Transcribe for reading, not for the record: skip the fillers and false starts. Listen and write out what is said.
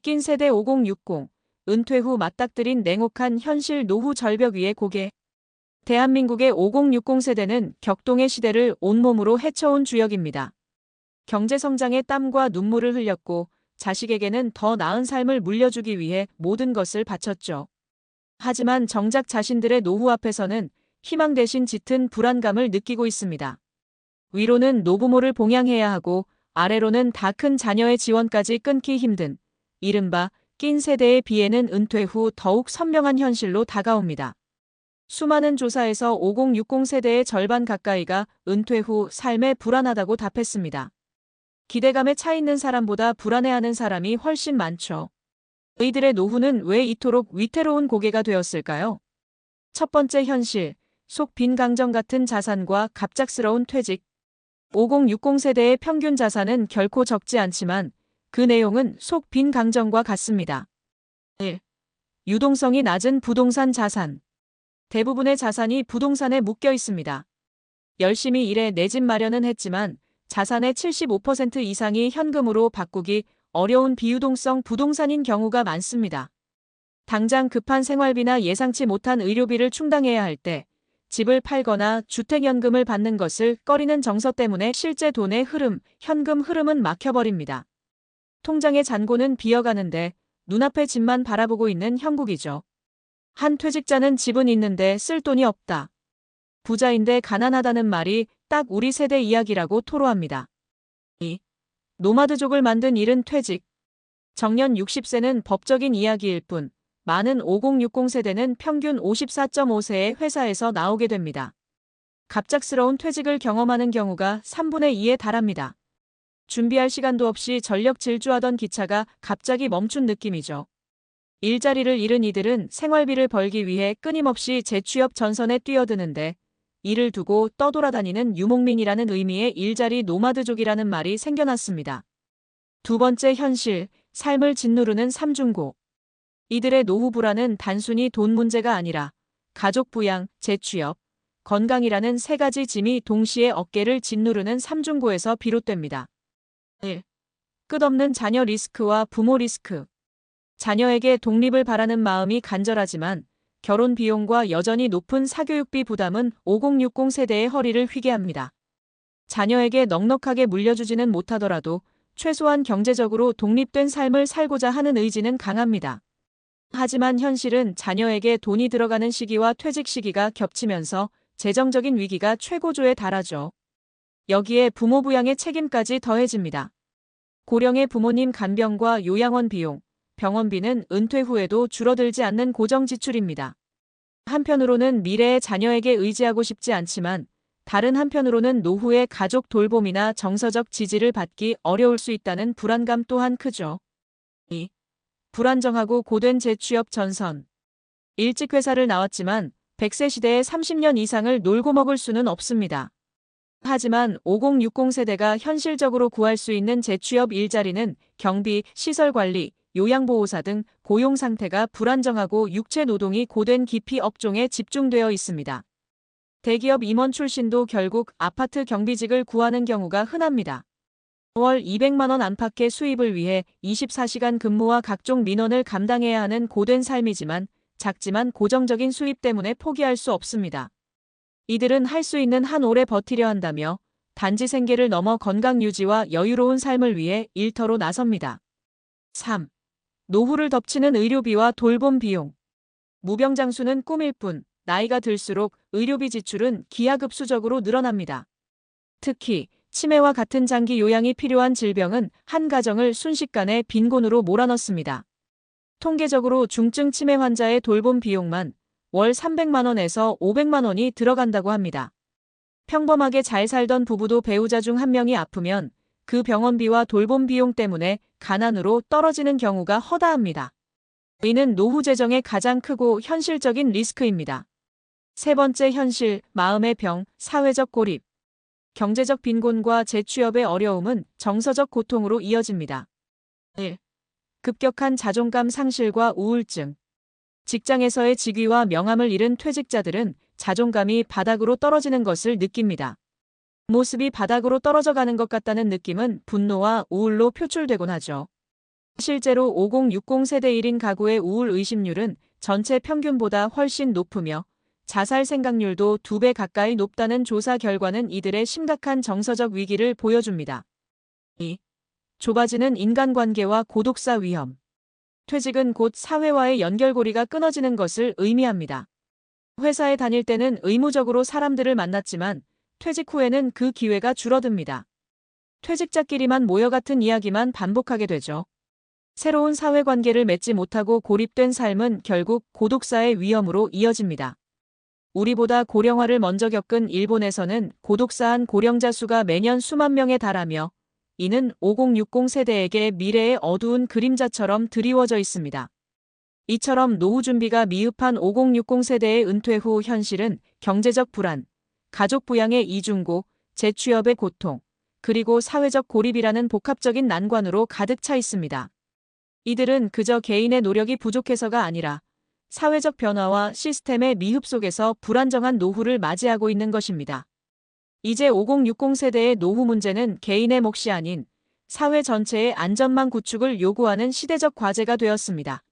낀 세대 5060, 은퇴 후 맞닥뜨린 냉혹한 현실 노후 절벽 위의 고개. 대한민국의 5060 세대는 격동의 시대를 온몸으로 헤쳐온 주역입니다. 경제성장에 땀과 눈물을 흘렸고 자식에게는 더 나은 삶을 물려주기 위해 모든 것을 바쳤죠. 하지만 정작 자신들의 노후 앞에서는 희망 대신 짙은 불안감을 느끼고 있습니다. 위로는 노부모를 봉양해야 하고 아래로는 다 큰 자녀의 지원까지 끊기 힘든 이른바 낀 세대의 비애는 은퇴 후 더욱 선명한 현실로 다가옵니다. 수많은 조사에서 5060 세대의 절반 가까이가 은퇴 후 삶에 불안하다고 답했습니다. 기대감에 차 있는 사람보다 불안해하는 사람이 훨씬 많죠. 이들의 노후는 왜 이토록 위태로운 고개가 되었을까요? 첫 번째 현실, 속 빈 강정 같은 자산과 갑작스러운 퇴직. 5060 세대의 평균 자산은 결코 적지 않지만 그 내용은 속 빈 강정과 같습니다. 1. 유동성이 낮은 부동산 자산. 대부분의 자산이 부동산에 묶여 있습니다. 열심히 일해 내 집 마련은 했지만 자산의 75% 이상이 현금으로 바꾸기 어려운 비유동성 부동산인 경우가 많습니다. 당장 급한 생활비나 예상치 못한 의료비를 충당해야 할 때 집을 팔거나 주택연금을 받는 것을 꺼리는 정서 때문에 실제 돈의 흐름, 현금 흐름은 막혀버립니다. 통장의 잔고는 비어가는데 눈앞의 집만 바라보고 있는 형국이죠. 한 퇴직자는 집은 있는데 쓸 돈이 없다. 부자인데 가난하다는 말이 딱 우리 세대 이야기라고 토로합니다. 2. 노마드족을 만든 일은 퇴직. 정년 60세는 법적인 이야기일 뿐 많은 5060 세대는 평균 54.5세에 회사에서 나오게 됩니다. 갑작스러운 퇴직을 경험하는 경우가 3분의 2에 달합니다. 준비할 시간도 없이 전력 질주하던 기차가 갑자기 멈춘 느낌이죠. 일자리를 잃은 이들은 생활비를 벌기 위해 끊임없이 재취업 전선에 뛰어드는데 이를 두고 떠돌아다니는 유목민이라는 의미의 일자리 노마드족이라는 말이 생겨났습니다. 두 번째 현실, 삶을 짓누르는 삼중고. 이들의 노후 불안은 단순히 돈 문제가 아니라 가족 부양, 재취업, 건강이라는 세 가지 짐이 동시에 어깨를 짓누르는 삼중고에서 비롯됩니다. 1. 끝없는 자녀 리스크와 부모 리스크. 자녀에게 독립을 바라는 마음이 간절하지만 결혼 비용과 여전히 높은 사교육비 부담은 5060 세대의 허리를 휘게 합니다. 자녀에게 넉넉하게 물려주지는 못하더라도 최소한 경제적으로 독립된 삶을 살고자 하는 의지는 강합니다. 하지만 현실은 자녀에게 돈이 들어가는 시기와 퇴직 시기가 겹치면서 재정적인 위기가 최고조에 달하죠. 여기에 부모 부양의 책임까지 더해집니다. 고령의 부모님 간병과 요양원 비용, 병원비는 은퇴 후에도 줄어들지 않는 고정 지출입니다. 한편으로는 미래의 자녀에게 의지하고 싶지 않지만 다른 한편으로는 노후의 가족 돌봄이나 정서적 지지를 받기 어려울 수 있다는 불안감 또한 크죠. 2. 불안정하고 고된 재취업 전선. 일찍 회사를 나왔지만 100세 시대에 30년 이상을 놀고 먹을 수는 없습니다. 하지만 5060 세대가 현실적으로 구할 수 있는 재취업 일자리는 경비, 시설관리, 요양보호사 등 고용 상태가 불안정하고 육체 노동이 고된 기피 업종에 집중되어 있습니다. 대기업 임원 출신도 결국 아파트 경비직을 구하는 경우가 흔합니다. 월 200만 원 안팎의 수입을 위해 24시간 근무와 각종 민원을 감당해야 하는 고된 삶이지만 작지만 고정적인 수입 때문에 포기할 수 없습니다. 이들은 할 수 있는 한 오래 버티려 한다며 단지 생계를 넘어 건강 유지와 여유로운 삶을 위해 일터로 나섭니다. 3. 노후를 덮치는 의료비와 돌봄 비용. 무병장수는 꿈일 뿐 나이가 들수록 의료비 지출은 기하급수적으로 늘어납니다. 특히 치매와 같은 장기 요양이 필요한 질병은 한 가정을 순식간에 빈곤으로 몰아넣습니다. 통계적으로 중증 치매 환자의 돌봄 비용만 월 300만 원에서 500만 원이 들어간다고 합니다. 평범하게 잘 살던 부부도 배우자 중 한 명이 아프면 그 병원비와 돌봄 비용 때문에 가난으로 떨어지는 경우가 허다합니다. 이는 노후 재정의 가장 크고 현실적인 리스크입니다. 세 번째 현실, 마음의 병, 사회적 고립. 경제적 빈곤과 재취업의 어려움은 정서적 고통으로 이어집니다. 1. 급격한 자존감 상실과 우울증. 직장에서의 직위와 명함을 잃은 퇴직자들은 자존감이 바닥으로 떨어지는 것을 느낍니다. 모습이 바닥으로 떨어져 가는 것 같다는 느낌은 분노와 우울로 표출되곤 하죠. 실제로 5060 세대 1인 가구의 우울 의심률은 전체 평균보다 훨씬 높으며 자살 생각률도 2배 가까이 높다는 조사 결과는 이들의 심각한 정서적 위기를 보여줍니다. 2. 좁아지는 인간관계와 고독사 위험. 퇴직은 곧 사회와의 연결고리가 끊어지는 것을 의미합니다. 회사에 다닐 때는 의무적으로 사람들을 만났지만 퇴직 후에는 그 기회가 줄어듭니다. 퇴직자끼리만 모여 같은 이야기만 반복하게 되죠. 새로운 사회관계를 맺지 못하고 고립된 삶은 결국 고독사의 위험으로 이어집니다. 우리보다 고령화를 먼저 겪은 일본에서는 고독사한 고령자 수가 매년 수만 명에 달하며 이는 5060 세대에게 미래의 어두운 그림자처럼 드리워져 있습니다. 이처럼 노후 준비가 미흡한 5060 세대의 은퇴 후 현실은 경제적 불안, 가족 부양의 이중고, 재취업의 고통, 그리고 사회적 고립이라는 복합적인 난관으로 가득 차 있습니다. 이들은 그저 개인의 노력이 부족해서가 아니라 사회적 변화와 시스템의 미흡 속에서 불안정한 노후를 맞이하고 있는 것입니다. 이제 5060 세대의 노후 문제는 개인의 몫이 아닌 사회 전체의 안전망 구축을 요구하는 시대적 과제가 되었습니다.